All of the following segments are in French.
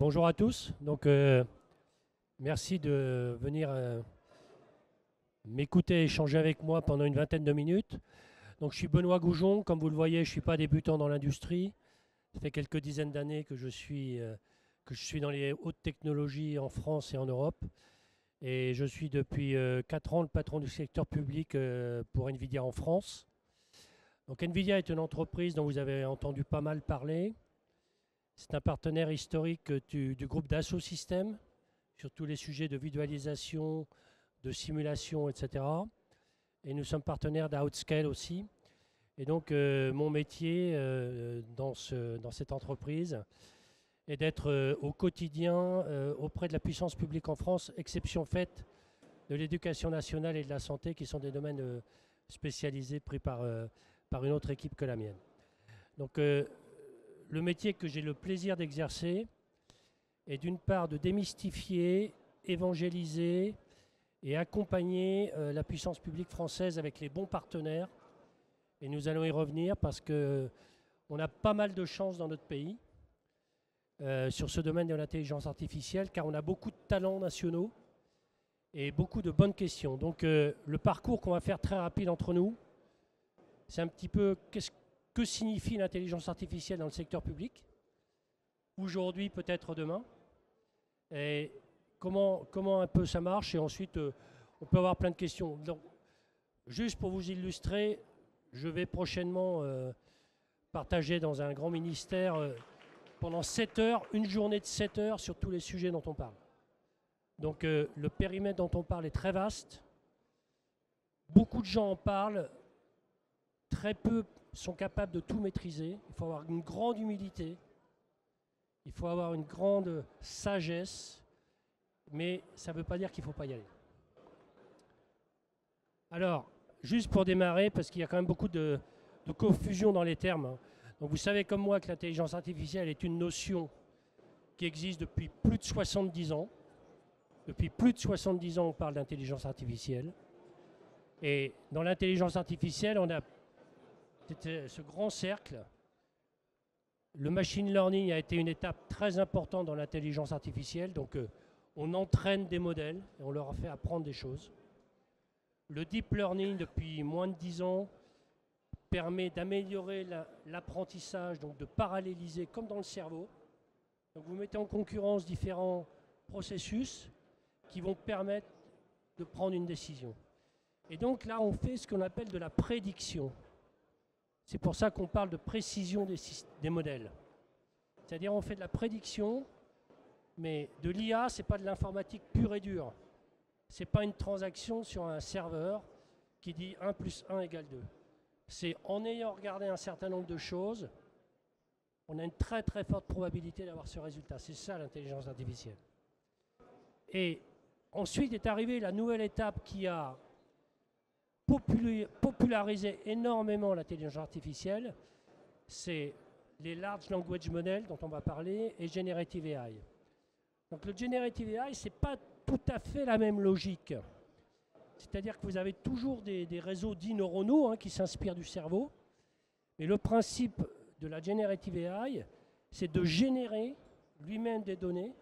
Bonjour à tous. Merci de venir m'écouter, échanger avec moi pendant une vingtaine de minutes. Donc, je suis Benoît Goujon. Comme vous le voyez, je ne suis pas débutant dans l'industrie. Ça fait quelques dizaines d'années que je suis dans les hautes technologies en France et en Europe. Et je suis depuis 4 ans le patron du secteur public pour Nvidia en France. Donc, Nvidia est une entreprise dont vous avez entendu pas mal parler. C'est un partenaire historique du groupe Dassault Systèmes sur tous les sujets de visualisation, de simulation, etc. Et nous sommes partenaires d'Outscale aussi. Et donc, mon métier dans cette entreprise est d'être au quotidien auprès de la puissance publique en France, exception faite de l'éducation nationale et de la santé, qui sont des domaines spécialisés pris par une autre équipe que la mienne. Donc, le métier que j'ai le plaisir d'exercer est d'une part de démystifier, évangéliser et accompagner la puissance publique française avec les bons partenaires. Et nous allons y revenir parce qu'on a pas mal de chance dans notre pays sur ce domaine de l'intelligence artificielle, car on a beaucoup de talents nationaux et beaucoup de bonnes questions. Donc le parcours qu'on va faire très rapide entre nous, c'est un petit peu que signifie l'intelligence artificielle dans le secteur public, aujourd'hui, peut-être demain, et comment un peu ça marche, et ensuite on peut avoir plein de questions. Donc, juste pour vous illustrer, je vais prochainement partager dans un grand ministère pendant 7 heures, une journée de 7 heures sur tous les sujets dont on parle. Donc le périmètre dont on parle est très vaste, beaucoup de gens en parlent, très peu sont capables de tout maîtriser. Il faut avoir une grande humilité, il faut avoir une grande sagesse, mais ça ne veut pas dire qu'il ne faut pas y aller. Alors, juste pour démarrer, parce qu'il y a quand même beaucoup de confusion dans les termes. Donc vous savez comme moi que l'intelligence artificielle est une notion qui existe depuis plus de 70 ans. Depuis plus de 70 ans, on parle d'intelligence artificielle. Et dans l'intelligence artificielle, on a ce grand cercle. Le machine learning a été une étape très importante dans l'intelligence artificielle. Donc, on entraîne des modèles et on leur fait apprendre des choses. Le deep learning, depuis moins de 10 ans, permet d'améliorer l'apprentissage, donc de paralléliser comme dans le cerveau. Donc, vous mettez en concurrence différents processus qui vont permettre de prendre une décision. Et donc là, on fait ce qu'on appelle de la prédiction. C'est pour ça qu'on parle de précision des modèles. C'est-à-dire on fait de la prédiction, mais de l'IA, ce n'est pas de l'informatique pure et dure. Ce n'est pas une transaction sur un serveur qui dit 1 plus 1 égale 2. C'est en ayant regardé un certain nombre de choses, on a une très très forte probabilité d'avoir ce résultat. C'est ça l'intelligence artificielle. Et ensuite est arrivée la nouvelle étape qui a popularisé énormément l'intelligence artificielle, c'est les large language models dont on va parler et generative AI. Donc le generative AI, ce n'est pas tout à fait la même logique. C'est-à-dire que vous avez toujours des réseaux dits neuronaux qui s'inspirent du cerveau, mais le principe de la generative AI, c'est de générer lui-même des données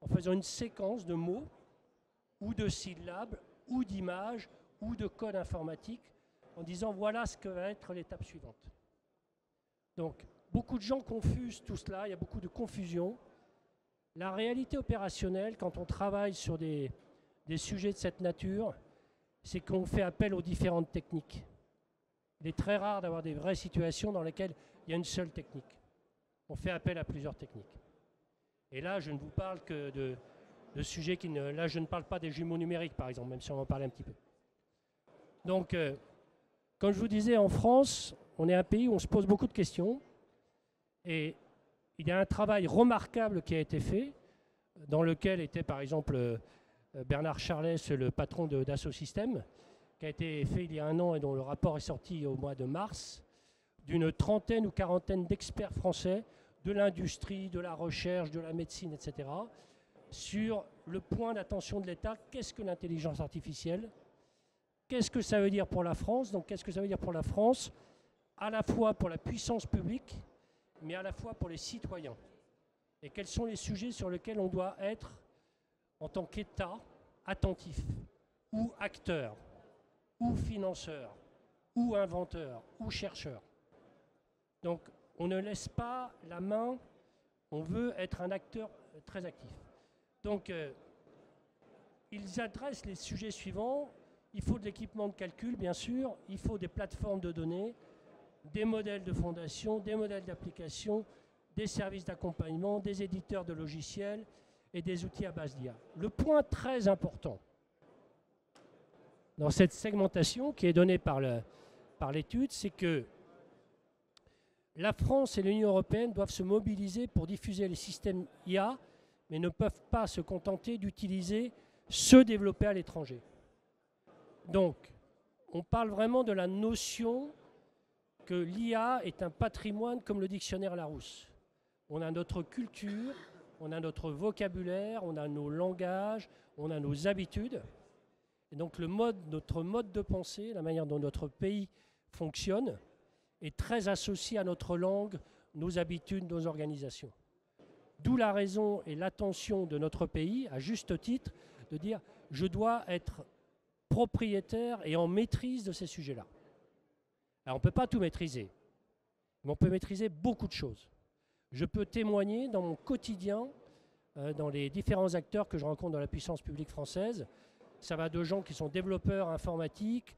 en faisant une séquence de mots ou de syllabes ou d'images ou de code informatique en disant voilà ce que va être l'étape suivante. Donc, beaucoup de gens confusent tout cela, il y a beaucoup de confusion. La réalité opérationnelle, quand on travaille sur des sujets de cette nature, c'est qu'on fait appel aux différentes techniques. Il est très rare d'avoir des vraies situations dans lesquelles il y a une seule technique. On fait appel à plusieurs techniques. Et là, je ne vous parle que de sujets qui ne... Là, je ne parle pas des jumeaux numériques, par exemple, même si on en parlait un petit peu. Donc, comme je vous disais, en France, on est un pays où on se pose beaucoup de questions. Et il y a un travail remarquable qui a été fait, dans lequel était, par exemple, Bernard Charlès, le patron de Dassault Systèmes, qui a été fait il y a 1 an et dont le rapport est sorti au mois de mars, d'une trentaine ou quarantaine d'experts français de l'industrie, de la recherche, de la médecine, etc., sur le point d'attention de l'État. Qu'est-ce que l'intelligence artificielle ? Qu'est-ce que ça veut dire pour la France ? Donc, qu'est-ce que ça veut dire pour la France ? À la fois pour la puissance publique, mais à la fois pour les citoyens. et quels sont les sujets sur lesquels on doit être, en tant qu'État, attentif, ou acteur, ou financeur, ou inventeur, ou chercheur. Donc, on ne laisse pas la main, on veut être un acteur très actif. Donc, ils adressent les sujets suivants. Il faut de l'équipement de calcul, bien sûr. Il faut des plateformes de données, des modèles de fondation, des modèles d'application, des services d'accompagnement, des éditeurs de logiciels et des outils à base d'IA. Le point très important dans cette segmentation qui est donnée par l'étude, c'est que la France et l'Union européenne doivent se mobiliser pour diffuser les systèmes IA, mais ne peuvent pas se contenter d'utiliser ceux développés à l'étranger. Donc, on parle vraiment de la notion que l'IA est un patrimoine comme le dictionnaire Larousse. On a notre culture, on a notre vocabulaire, on a nos langages, on a nos habitudes. Et donc notre mode de pensée, la manière dont notre pays fonctionne, est très associé à notre langue, nos habitudes, nos organisations. D'où la raison et l'attention de notre pays, à juste titre, de dire « je dois être propriétaire et en maîtrise de ces sujets-là ». Alors on ne peut pas tout maîtriser, mais on peut maîtriser beaucoup de choses. Je peux témoigner dans mon quotidien, dans les différents acteurs que je rencontre dans la puissance publique française. Ça va de gens qui sont développeurs informatiques,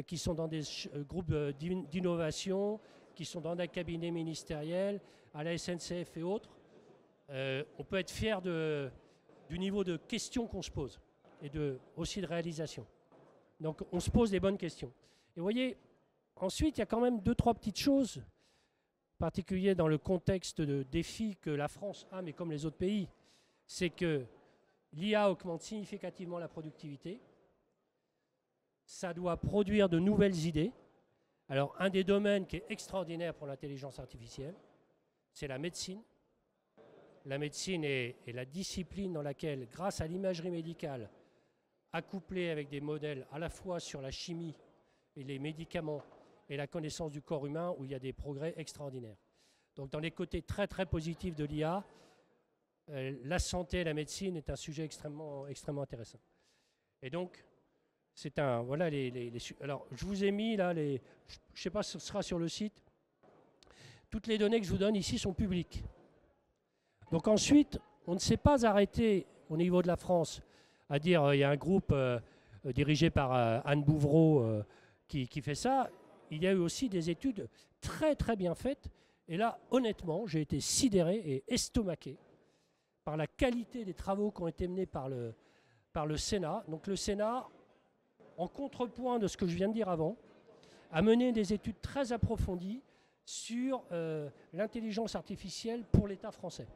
qui sont dans des groupes d'innovation, qui sont dans des cabinets ministériels, à la SNCF et autres. On peut être fier du niveau de questions qu'on se pose et aussi de réalisation. Donc on se pose des bonnes questions. Et vous voyez, ensuite, il y a quand même 2-3 petites choses, particulièrement dans le contexte de défis que la France a, mais comme les autres pays, c'est que l'IA augmente significativement la productivité. Ça doit produire de nouvelles idées. Alors, un des domaines qui est extraordinaire pour l'intelligence artificielle, c'est la médecine. La médecine est la discipline dans laquelle, grâce à l'imagerie médicale, accouplée avec des modèles à la fois sur la chimie et les médicaments et la connaissance du corps humain, où il y a des progrès extraordinaires. Donc, dans les côtés très, très positifs de l'IA, la santé et la médecine est un sujet extrêmement intéressant. Et donc, c'est un... Voilà alors, je vous ai mis là, je ne sais pas si ce sera sur le site, toutes les données que je vous donne ici sont publiques. Donc ensuite, on ne s'est pas arrêté au niveau de la France à dire il y a un groupe dirigé par Anne Bouvreau qui fait ça. Il y a eu aussi des études très très bien faites. Et là, honnêtement, j'ai été sidéré et estomaqué par la qualité des travaux qui ont été menés par le Sénat. Donc le Sénat, en contrepoint de ce que je viens de dire avant, a mené des études très approfondies sur l'intelligence artificielle pour l'État français.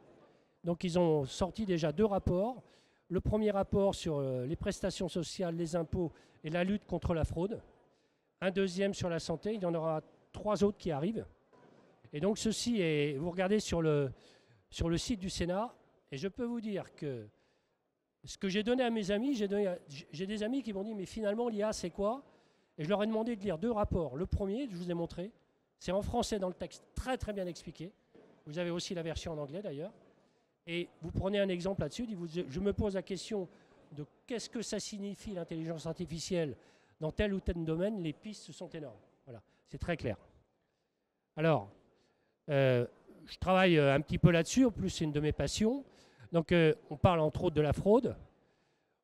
Donc ils ont sorti déjà 2 rapports. Le premier rapport sur les prestations sociales, les impôts et la lutte contre la fraude. Un deuxième sur la santé. Il y en aura 3 autres qui arrivent. Et donc ceci est, vous regardez sur le site du Sénat, et je peux vous dire que ce que j'ai donné à mes amis, j'ai des amis qui m'ont dit mais finalement l'IA c'est quoi? Et je leur ai demandé de lire 2 rapports. Le premier, je vous ai montré, c'est en français dans le texte, très très bien expliqué. Vous avez aussi la version en anglais d'ailleurs. Et vous prenez un exemple là-dessus, je me pose la question de qu'est-ce que ça signifie l'intelligence artificielle dans tel ou tel domaine, les pistes sont énormes. Voilà, c'est très clair. Alors, je travaille un petit peu là-dessus, en plus c'est une de mes passions. Donc on parle entre autres de la fraude.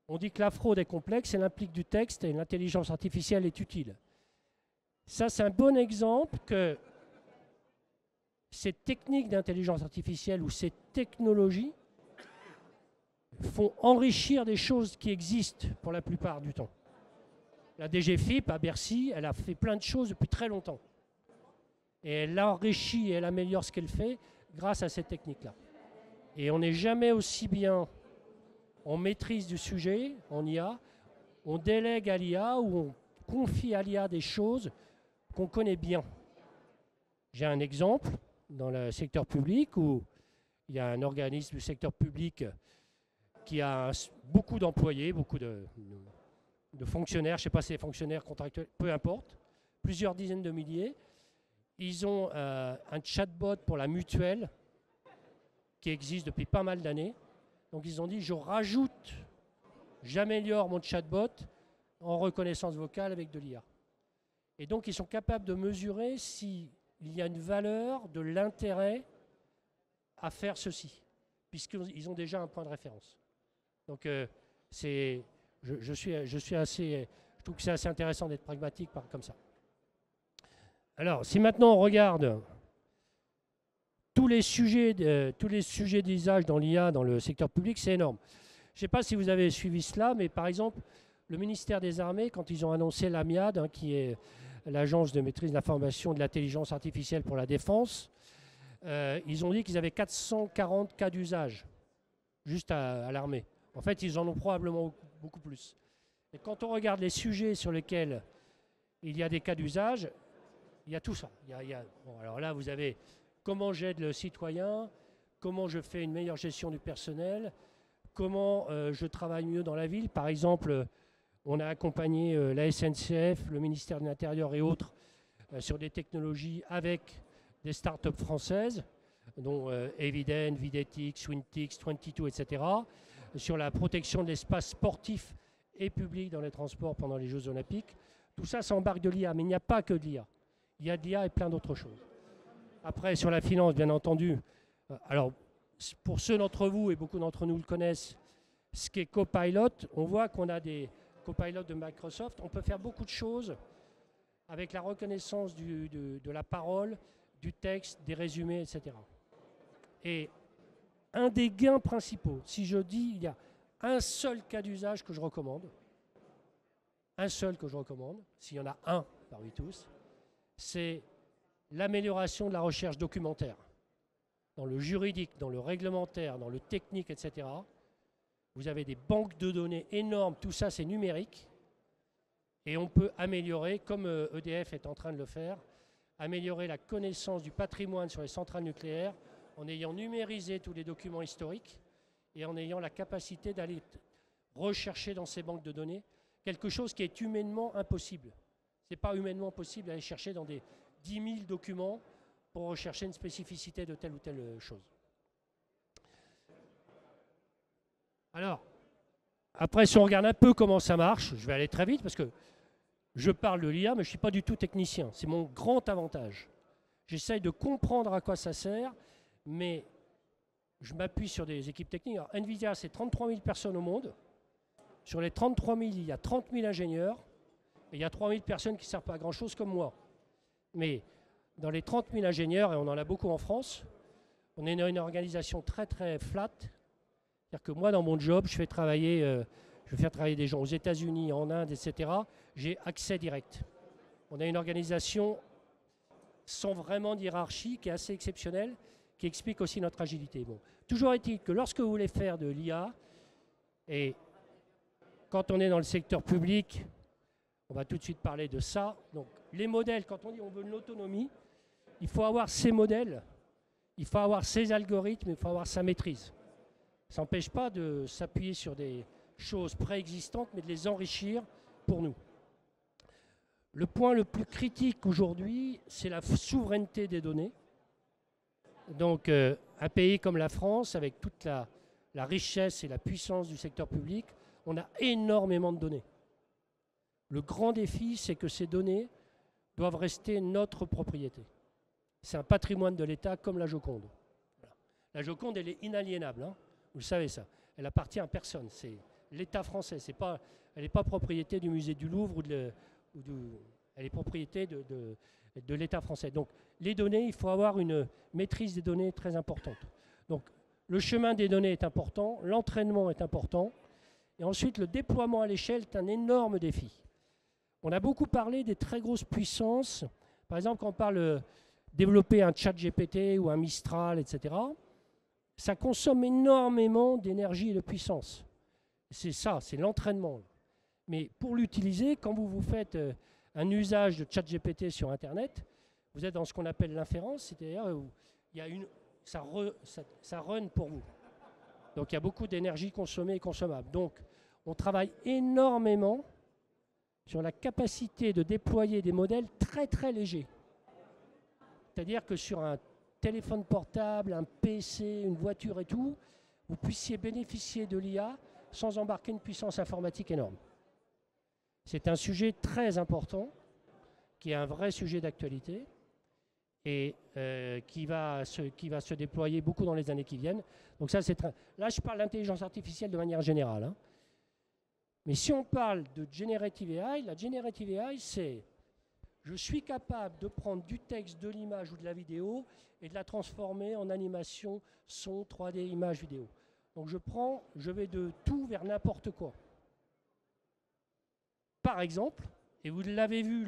On dit que la fraude est complexe, elle implique du texte et l'intelligence artificielle est utile. Ça c'est un bon exemple que ces techniques d'intelligence artificielle ou ces technologies font enrichir des choses qui existent pour la plupart du temps. La DGFiP à Bercy, elle a fait plein de choses depuis très longtemps. Et elle enrichit et elle améliore ce qu'elle fait grâce à ces techniques-là. Et on n'est jamais aussi bien en maîtrise du sujet, en IA, on délègue à l'IA ou on confie à l'IA des choses qu'on connaît bien. J'ai un exemple dans le secteur public où il y a un organisme du secteur public qui a beaucoup d'employés, beaucoup de fonctionnaires, je ne sais pas si c'est fonctionnaires contractuels, peu importe, plusieurs dizaines de milliers. Ils ont un chatbot pour la mutuelle qui existe depuis pas mal d'années. Donc ils ont dit, j'améliore mon chatbot en reconnaissance vocale avec de l'IA. Et donc ils sont capables de mesurer s'il y a une valeur, de l'intérêt à faire ceci, puisqu'ils ont déjà un point de référence. Donc je trouve que c'est assez intéressant d'être pragmatique comme ça. Alors, si maintenant on regarde tous les sujets d'usage dans l'IA dans le secteur public, c'est énorme. Je ne sais pas si vous avez suivi cela, mais par exemple, le ministère des Armées, quand ils ont annoncé l'AMIAD, qui est l'Agence de maîtrise de l'information et de l'intelligence artificielle pour la défense, ils ont dit qu'ils avaient 440 cas d'usage juste à l'armée. En fait, ils en ont probablement beaucoup plus. Et quand on regarde les sujets sur lesquels il y a des cas d'usage, il y a tout ça. Bon, alors là, vous avez comment j'aide le citoyen, comment je fais une meilleure gestion du personnel, comment je travaille mieux dans la ville. Par exemple, on a accompagné la SNCF, le ministère de l'Intérieur et autres sur des technologies avec des startups françaises, dont Eviden, Videtix, Swintix, 22, etc., sur la protection de l'espace sportif et public dans les transports pendant les Jeux Olympiques. Tout ça, ça embarque de l'IA, mais il n'y a pas que de l'IA. Il y a de l'IA et plein d'autres choses. Après, sur la finance, bien entendu, alors pour ceux d'entre vous, et beaucoup d'entre nous le connaissent, ce qui est Copilot, on voit qu'on a des Copilots de Microsoft. On peut faire beaucoup de choses avec la reconnaissance de la parole, du texte, des résumés, etc. Et un des gains principaux, si je dis il y a un seul cas d'usage que je recommande, s'il y en a un parmi tous, c'est l'amélioration de la recherche documentaire. Dans le juridique, dans le réglementaire, dans le technique, etc. Vous avez des banques de données énormes, tout ça c'est numérique. Et on peut améliorer, comme EDF est en train de le faire, améliorer la connaissance du patrimoine sur les centrales nucléaires en ayant numérisé tous les documents historiques et en ayant la capacité d'aller rechercher dans ces banques de données quelque chose qui est humainement impossible. Ce n'est pas humainement possible d'aller chercher dans des 10 000 documents pour rechercher une spécificité de telle ou telle chose. Alors, après, si on regarde un peu comment ça marche, je vais aller très vite parce que je parle de l'IA, mais je ne suis pas du tout technicien. C'est mon grand avantage. J'essaye de comprendre à quoi ça sert, mais je m'appuie sur des équipes techniques. Alors, NVIDIA, c'est 33 000 personnes au monde. Sur les 33 000, il y a 30 000 ingénieurs. Et il y a 3 000 personnes qui ne servent pas à grand-chose comme moi. Mais dans les 30 000 ingénieurs, et on en a beaucoup en France, on est une organisation très très flat. C'est-à-dire que moi, dans mon job, je vais faire travailler des gens aux États-Unis, en Inde, etc. J'ai accès direct. On a une organisation sans vraiment de hiérarchie qui est assez exceptionnelle, qui explique aussi notre agilité. Bon. Toujours est-il que lorsque vous voulez faire de l'IA, et quand on est dans le secteur public, on va tout de suite parler de ça. Donc, les modèles, quand on dit on veut de l'autonomie, il faut avoir ces modèles, il faut avoir ces algorithmes, il faut avoir sa maîtrise. Ça n'empêche pas de s'appuyer sur des choses préexistantes, mais de les enrichir pour nous. Le point le plus critique aujourd'hui, c'est la souveraineté des données. Donc, un pays comme la France, avec toute la richesse et la puissance du secteur public, on a énormément de données. Le grand défi, c'est que ces données doivent rester notre propriété. C'est un patrimoine de l'État comme la Joconde. Voilà. La Joconde, elle est inaliénable, hein. Vous le savez ça. Elle appartient à personne. C'est l'État français. Elle n'est pas propriété du musée du Louvre elle est propriété de l'État français. Donc les données, il faut avoir une maîtrise des données très importante. Donc le chemin des données est important, l'entraînement est important, et ensuite le déploiement à l'échelle est un énorme défi. On a beaucoup parlé des très grosses puissances. Par exemple, quand on parle de développer un chat GPT ou un Mistral, etc., ça consomme énormément d'énergie et de puissance. C'est ça, c'est l'entraînement. Mais pour l'utiliser, quand vous faites un usage de chat GPT sur Internet, vous êtes dans ce qu'on appelle l'inférence, c'est-à-dire où ça run pour vous. Donc il y a beaucoup d'énergie consommée et consommable. Donc on travaille énormément sur la capacité de déployer des modèles très très légers. C'est-à-dire que sur un téléphone portable, un PC, une voiture et tout, vous puissiez bénéficier de l'IA sans embarquer une puissance informatique énorme. C'est un sujet très important, qui est un vrai sujet d'actualité et qui va se déployer beaucoup dans les années qui viennent. Donc ça, là, je parle d'intelligence artificielle de manière générale, hein. Mais si on parle de Generative AI, la Generative AI, c'est je suis capable de prendre du texte, de l'image ou de la vidéo et de la transformer en animation, son, 3D, image, vidéo. Donc je vais de tout vers n'importe quoi. Par exemple, et vous l'avez vu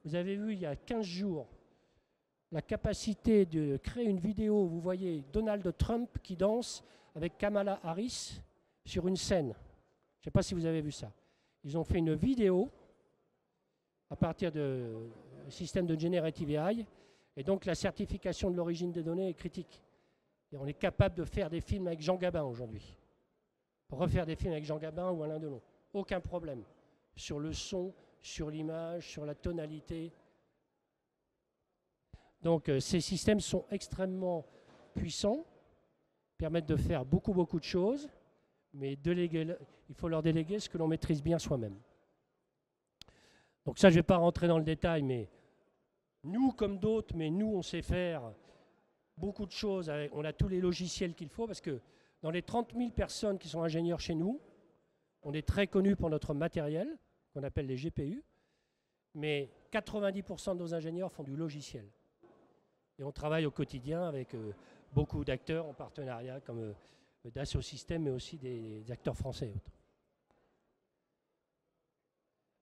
vous avez vu il y a 15 jours, la capacité de créer une vidéo, vous voyez Donald Trump qui danse avec Kamala Harris sur une scène. Je ne sais pas si vous avez vu ça. Ils ont fait une vidéo à partir du système de Generative AI, et donc la certification de l'origine des données est critique. Et on est capable de faire des films avec Jean Gabin aujourd'hui. Refaire des films avec Jean Gabin ou Alain Delon. Aucun problème. Sur le son, sur l'image, sur la tonalité. Donc ces systèmes sont extrêmement puissants, permettent de faire beaucoup de choses, mais il faut leur déléguer ce que l'on maîtrise bien soi-même. Donc ça, je ne vais pas rentrer dans le détail, mais nous, comme d'autres, mais nous, on sait faire beaucoup de choses. On a tous les logiciels qu'il faut, parce que dans les 30 000 personnes qui sont ingénieurs chez nous, on est très connus pour notre matériel, qu'on appelle les GPU, mais 90% de nos ingénieurs font du logiciel. Et on travaille au quotidien avec beaucoup d'acteurs en partenariat, comme Dassault Systèmes, mais aussi des acteurs français et autres.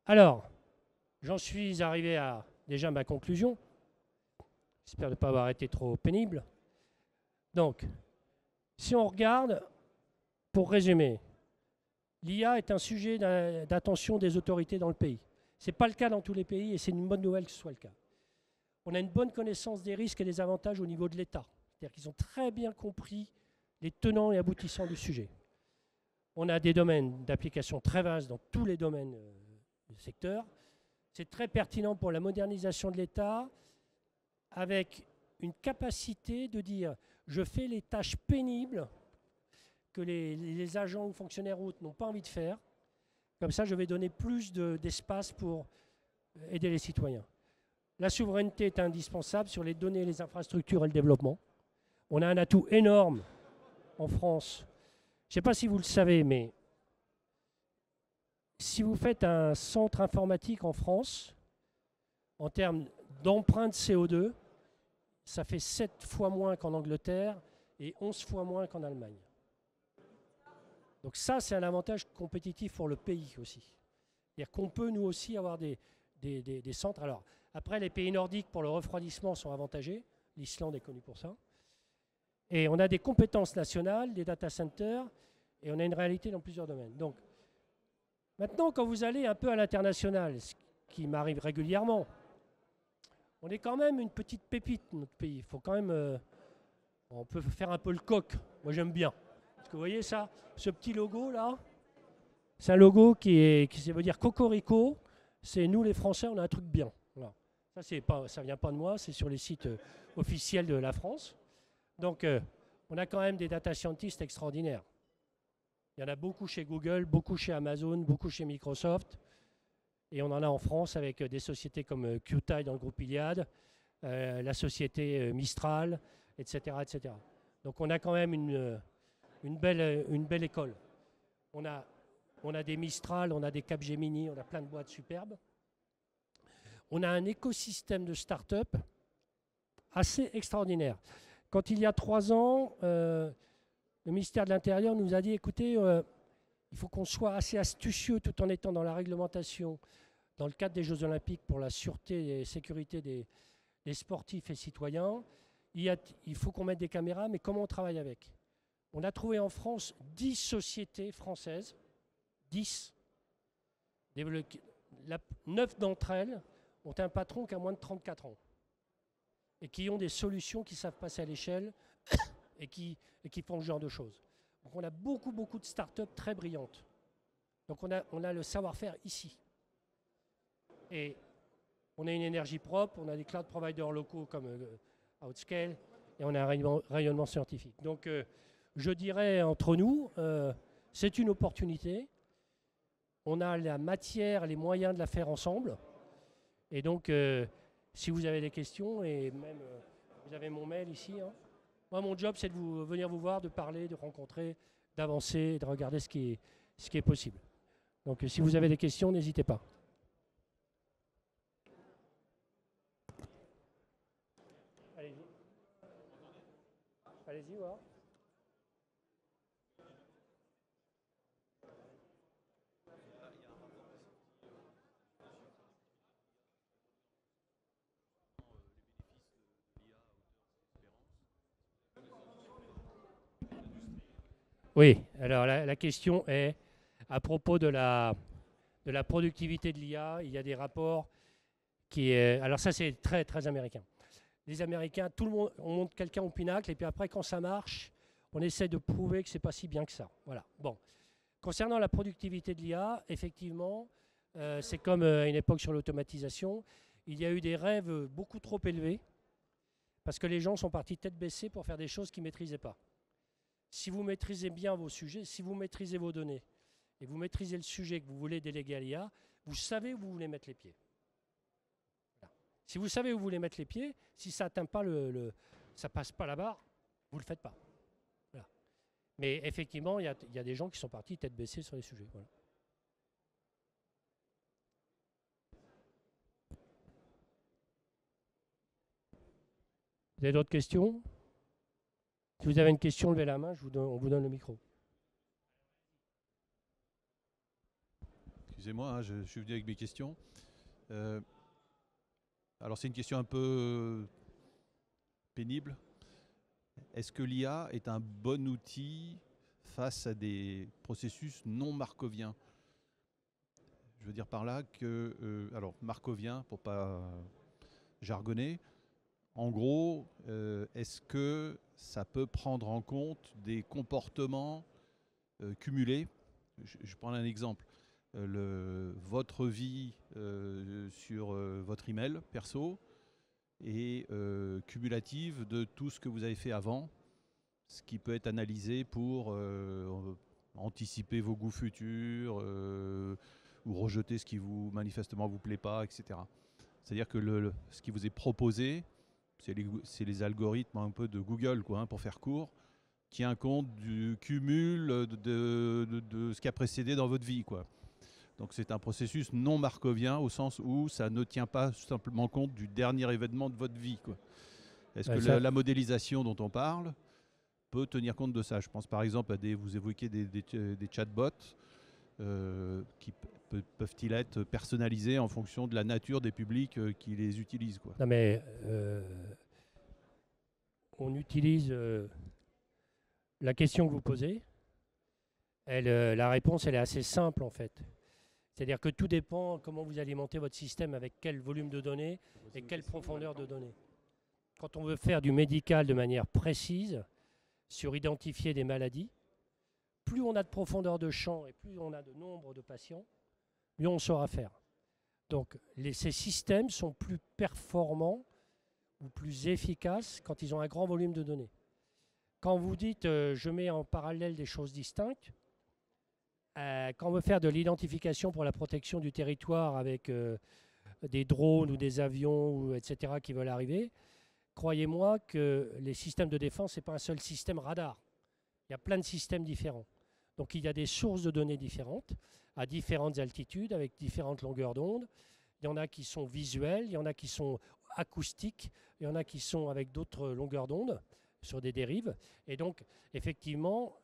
Alors, j'en suis arrivé à déjà ma conclusion. J'espère ne pas avoir été trop pénible. Donc, si on regarde, pour résumer, l'IA est un sujet d'attention des autorités dans le pays. Ce n'est pas le cas dans tous les pays et c'est une bonne nouvelle que ce soit le cas. On a une bonne connaissance des risques et des avantages au niveau de l'État. C'est-à-dire qu'ils ont très bien compris les tenants et aboutissants du sujet. On a des domaines d'application très vastes dans tous les domaines du secteur. C'est très pertinent pour la modernisation de l'État, avec une capacité de dire je fais les tâches pénibles que les agents ou fonctionnaires autres n'ont pas envie de faire. Comme ça, je vais donner plus d'espace pour aider les citoyens. La souveraineté est indispensable sur les données, les infrastructures et le développement. On a un atout énorme en France. Je ne sais pas si vous le savez, mais si vous faites un centre informatique en France, en termes d'empreinte CO2, ça fait 7 fois moins qu'en Angleterre et 11 fois moins qu'en Allemagne. Donc ça, c'est un avantage compétitif pour le pays aussi. C'est-à-dire qu'on peut, nous aussi, avoir des centres. Alors, après, les pays nordiques, pour le refroidissement, sont avantagés. L'Islande est connue pour ça. Et on a des compétences nationales, des data centers, et on a une réalité dans plusieurs domaines. Donc, maintenant, quand vous allez un peu à l'international, ce qui m'arrive régulièrement, on est quand même une petite pépite, notre pays. Il faut quand même... on peut faire un peu le coq. Moi, j'aime bien. Parce que vous voyez ça, ce petit logo là, c'est un logo qui veut dire Cocorico. C'est nous les Français, on a un truc bien. Voilà. Ça vient pas de moi, c'est sur les sites officiels de la France. Donc on a quand même des data scientists extraordinaires. Il y en a beaucoup chez Google, beaucoup chez Amazon, beaucoup chez Microsoft. Et on en a en France avec des sociétés comme QTI dans le groupe Iliad, la société Mistral, etc., etc. Donc on a quand même une belle école. On a des Mistral, on a des Capgemini, on a plein de boîtes superbes. On a un écosystème de start-up assez extraordinaire. Quand il y a 3 ans, le ministère de l'Intérieur nous a dit, écoutez, il faut qu'on soit assez astucieux tout en étant dans la réglementation, dans le cadre des Jeux Olympiques pour la sûreté et sécurité des sportifs et citoyens. Il faut qu'on mette des caméras, mais comment on travaille avec ? On a trouvé en France 10 sociétés françaises, 10. 9 d'entre elles ont un patron qui a moins de 34 ans et qui ont des solutions qui savent passer à l'échelle et qui font ce genre de choses. Donc on a beaucoup de start-up très brillantes. Donc on a le savoir-faire ici. Et on a une énergie propre, on a des cloud providers locaux comme Outscale, et on a un rayonnement scientifique. Donc je dirais entre nous, c'est une opportunité. On a la matière, les moyens de la faire ensemble. Et donc, si vous avez des questions, et même vous avez mon mail ici. Hein. Moi, mon job, c'est de venir vous voir, de parler, de rencontrer, d'avancer, de regarder ce qui est possible. Donc, si vous avez des questions, n'hésitez pas. Allez-y. Allez-y, voir. Oui, alors la question est à propos de la productivité de l'IA. Il y a des rapports qui est. Alors, ça, c'est très, très américain. Les Américains, tout le monde, on monte quelqu'un au pinacle, et puis après, quand ça marche, on essaie de prouver que c'est pas si bien que ça. Voilà. Bon. Concernant la productivité de l'IA, effectivement, c'est comme à une époque sur l'automatisation. Il y a eu des rêves beaucoup trop élevés parce que les gens sont partis tête baissée pour faire des choses qu'ils ne maîtrisaient pas. Si vous maîtrisez bien vos sujets, si vous maîtrisez vos données et vous maîtrisez le sujet que vous voulez déléguer à l'IA, vous savez où vous voulez mettre les pieds. Voilà. Si vous savez où vous voulez mettre les pieds, si ça atteint pas ça passe pas la barre, vous ne le faites pas. Voilà. Mais effectivement, il y a des gens qui sont partis tête baissée sur les sujets. Voilà. Vous avez d'autres questions? Si vous avez une question, levez la main, on vous donne le micro. Excusez-moi, hein, je suis venu avec mes questions. Alors c'est une question un peu pénible. Est-ce que l'IA est un bon outil face à des processus non markoviens? Je veux dire par là que, alors markovien, pour pas jargonner, en gros, est-ce que ça peut prendre en compte des comportements cumulés? Je prends un exemple. Votre vie sur votre email perso est cumulative de tout ce que vous avez fait avant, ce qui peut être analysé pour anticiper vos goûts futurs ou rejeter ce qui vous manifestement vous plaît pas, etc. C'est-à-dire que ce qui vous est proposé, c'est les algorithmes un peu de Google, quoi, hein, pour faire court, tient compte du cumul de ce qui a précédé dans votre vie, quoi. Donc c'est un processus non markovien au sens où ça ne tient pas simplement compte du dernier événement de votre vie, quoi. Est-ce que la modélisation dont on parle peut tenir compte de ça? Je pense par exemple à vous évoquez des chatbots qui peuvent-ils être personnalisés en fonction de la nature des publics qui les utilisent, quoi. Non mais on utilise la question que vous posez. La réponse, elle est assez simple en fait. C'est-à-dire que tout dépend comment vous alimentez votre système, avec quel volume de données et quelle profondeur de données. Quand on veut faire du médical de manière précise, sur identifier des maladies, plus on a de profondeur de champ et plus on a de nombre de patients, mieux on saura faire. Donc ces systèmes sont plus performants ou plus efficaces quand ils ont un grand volume de données. Quand vous dites je mets en parallèle des choses distinctes, quand on veut faire de l'identification pour la protection du territoire avec des drones ou des avions, etc., qui veulent arriver, croyez-moi que les systèmes de défense, ce n'est pas un seul système radar. Il y a plein de systèmes différents. Donc il y a des sources de données différentes, à différentes altitudes, avec différentes longueurs d'onde. Il y en a qui sont visuelles, il y en a qui sont acoustiques, il y en a qui sont avec d'autres longueurs d'onde, sur des dérives. Et donc, effectivement,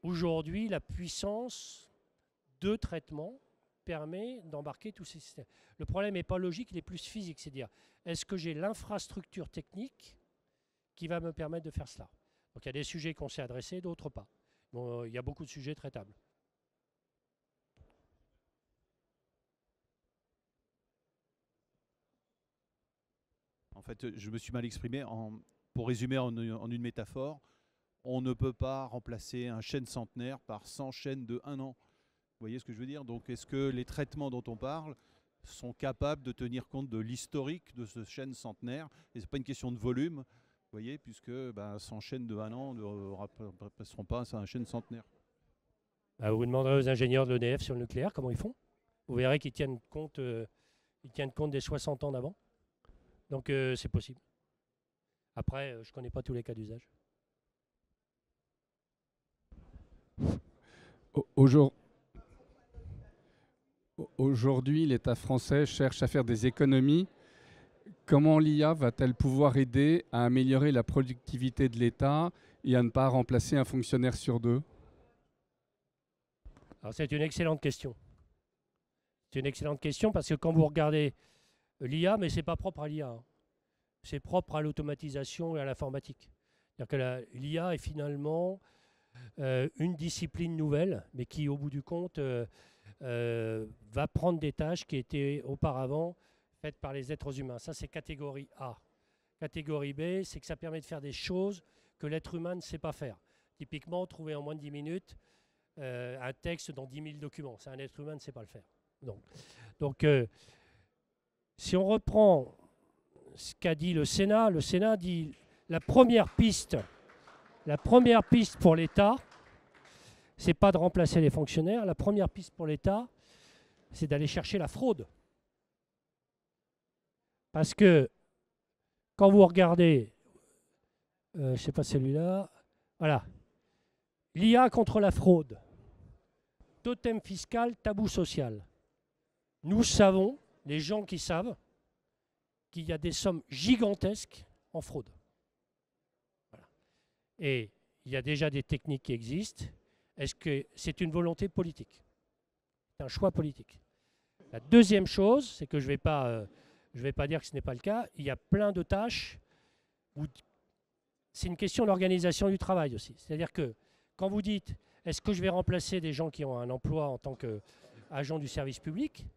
aujourd'hui, la puissance de traitement permet d'embarquer tous ces systèmes. Le problème n'est pas logique, il est plus physique, c'est-à-dire, est-ce que j'ai l'infrastructure technique qui va me permettre de faire cela? Donc il y a des sujets qu'on sait adresser, d'autres pas. Bon, il y a beaucoup de sujets traitables. En fait, je me suis mal exprimé. Pour résumer en une métaphore, on ne peut pas remplacer un chêne centenaire par 100 chênes de 1 an. Vous voyez ce que je veux dire? Donc est-ce que les traitements dont on parle sont capables de tenir compte de l'historique de ce chêne centenaire? Et ce n'est pas une question de volume, voyez, puisque s'enchaîne de 1 an, ne passeront pas à un chaîne centenaire. Vous demanderez aux ingénieurs de l'EDF sur le nucléaire comment ils font. Vous verrez qu'ils tiennent compte des 60 ans d'avant. Donc c'est possible. Après, je ne connais pas tous les cas d'usage. Aujourd'hui, l'État français cherche à faire des économies. Comment l'IA va-t-elle pouvoir aider à améliorer la productivité de l'État et à ne pas remplacer un fonctionnaire sur 2? Alors c'est une excellente question. C'est une excellente question parce que quand vous regardez l'IA, mais ce n'est pas propre à l'IA, hein. C'est propre à l'automatisation et à l'informatique. C'est-à-dire que l'IA est finalement une discipline nouvelle, mais qui, au bout du compte, va prendre des tâches qui étaient auparavant faites par les êtres humains. Ça, c'est catégorie A. Catégorie B, c'est que ça permet de faire des choses que l'être humain ne sait pas faire. Typiquement, trouver en moins de 10 minutes un texte dans 10 000 documents. Ça, un être humain ne sait pas le faire. Donc si on reprend ce qu'a dit le Sénat dit la première piste pour l'État, c'est pas de remplacer les fonctionnaires. La première piste pour l'État, c'est d'aller chercher la fraude. Parce que quand vous regardez, je ne sais pas celui-là, voilà, l'IA contre la fraude, totem fiscal, tabou social. Nous savons, les gens qui savent, qu'il y a des sommes gigantesques en fraude. Voilà. Et il y a déjà des techniques qui existent. Est-ce que c'est une volonté politique? C'est un choix politique. La deuxième chose, c'est que je ne vais pas dire que ce n'est pas le cas. Il y a plein de tâches où c'est une question d'organisation du travail aussi. C'est-à-dire que quand vous dites, est-ce que je vais remplacer des gens qui ont un emploi en tant qu'agent du service public?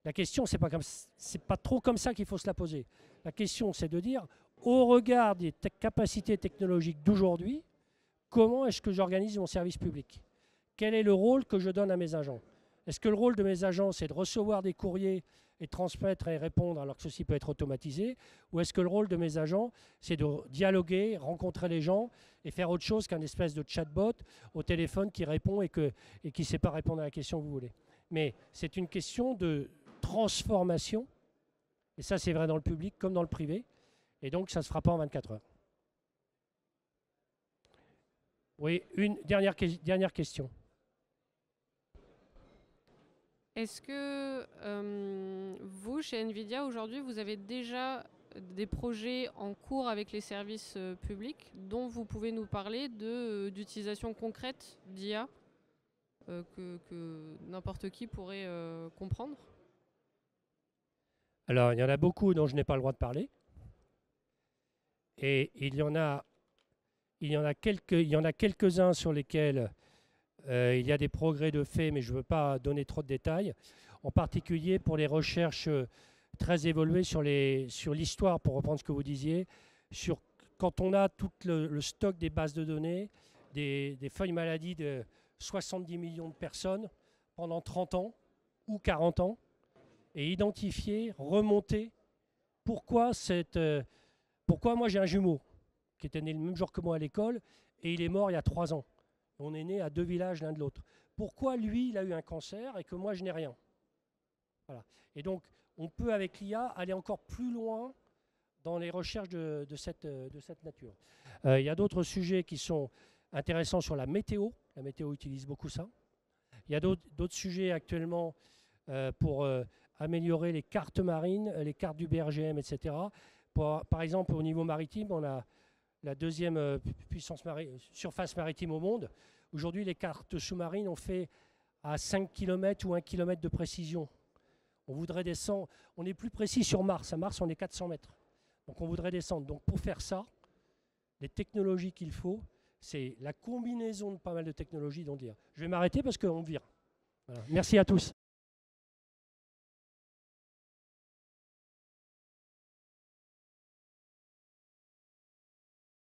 La question, c'est pas trop comme ça qu'il faut se la poser. La question, c'est de dire, au regard des capacités technologiques d'aujourd'hui, comment est-ce que j'organise mon service public? Quel est le rôle que je donne à mes agents? Est-ce que le rôle de mes agents, c'est de recevoir des courriers et transmettre et répondre alors que ceci peut être automatisé? Ou est-ce que le rôle de mes agents, c'est de dialoguer, rencontrer les gens et faire autre chose qu'un espèce de chatbot au téléphone qui répond et qui ne sait pas répondre à la question que vous voulez? Mais c'est une question de transformation, et ça c'est vrai dans le public comme dans le privé, et donc ça ne se fera pas en 24 heures. Oui, une dernière question. Est-ce que vous, chez NVIDIA, aujourd'hui, vous avez déjà des projets en cours avec les services publics dont vous pouvez nous parler d'utilisation concrète d'IA que n'importe qui pourrait comprendre? Alors, il y en a beaucoup dont je n'ai pas le droit de parler. Et il y en a quelques-uns sur lesquels il y a des progrès de fait, mais je ne veux pas donner trop de détails. En particulier pour les recherches très évoluées sur l'histoire, pour reprendre ce que vous disiez, sur quand on a tout le stock des bases de données, des feuilles maladies de 70 millions de personnes pendant 30 ans ou 40 ans, et identifier, remonter pourquoi moi j'ai un jumeau qui était né le même jour que moi à l'école et il est mort il y a 3 ans. On est né à 2 villages l'un de l'autre. Pourquoi lui il a eu un cancer et que moi je n'ai rien? Voilà. Et donc on peut avec l'IA aller encore plus loin dans les recherches de cette nature. Il y a d'autres sujets qui sont intéressants sur la météo. La météo utilise beaucoup ça. Il y a d'autres sujets actuellement pour améliorer les cartes marines, les cartes du BRGM, etc. Par exemple, au niveau maritime, on a la deuxième surface maritime au monde. Aujourd'hui, les cartes sous-marines ont fait à 5 km ou 1 km de précision. On voudrait descendre, on est plus précis sur Mars. À Mars, on est 400 mètres. Donc on voudrait descendre. Donc pour faire ça, les technologies qu'il faut, c'est la combinaison de pas mal de technologies dont dire. Je vais m'arrêter parce qu'on me vire. Voilà. Merci à tous.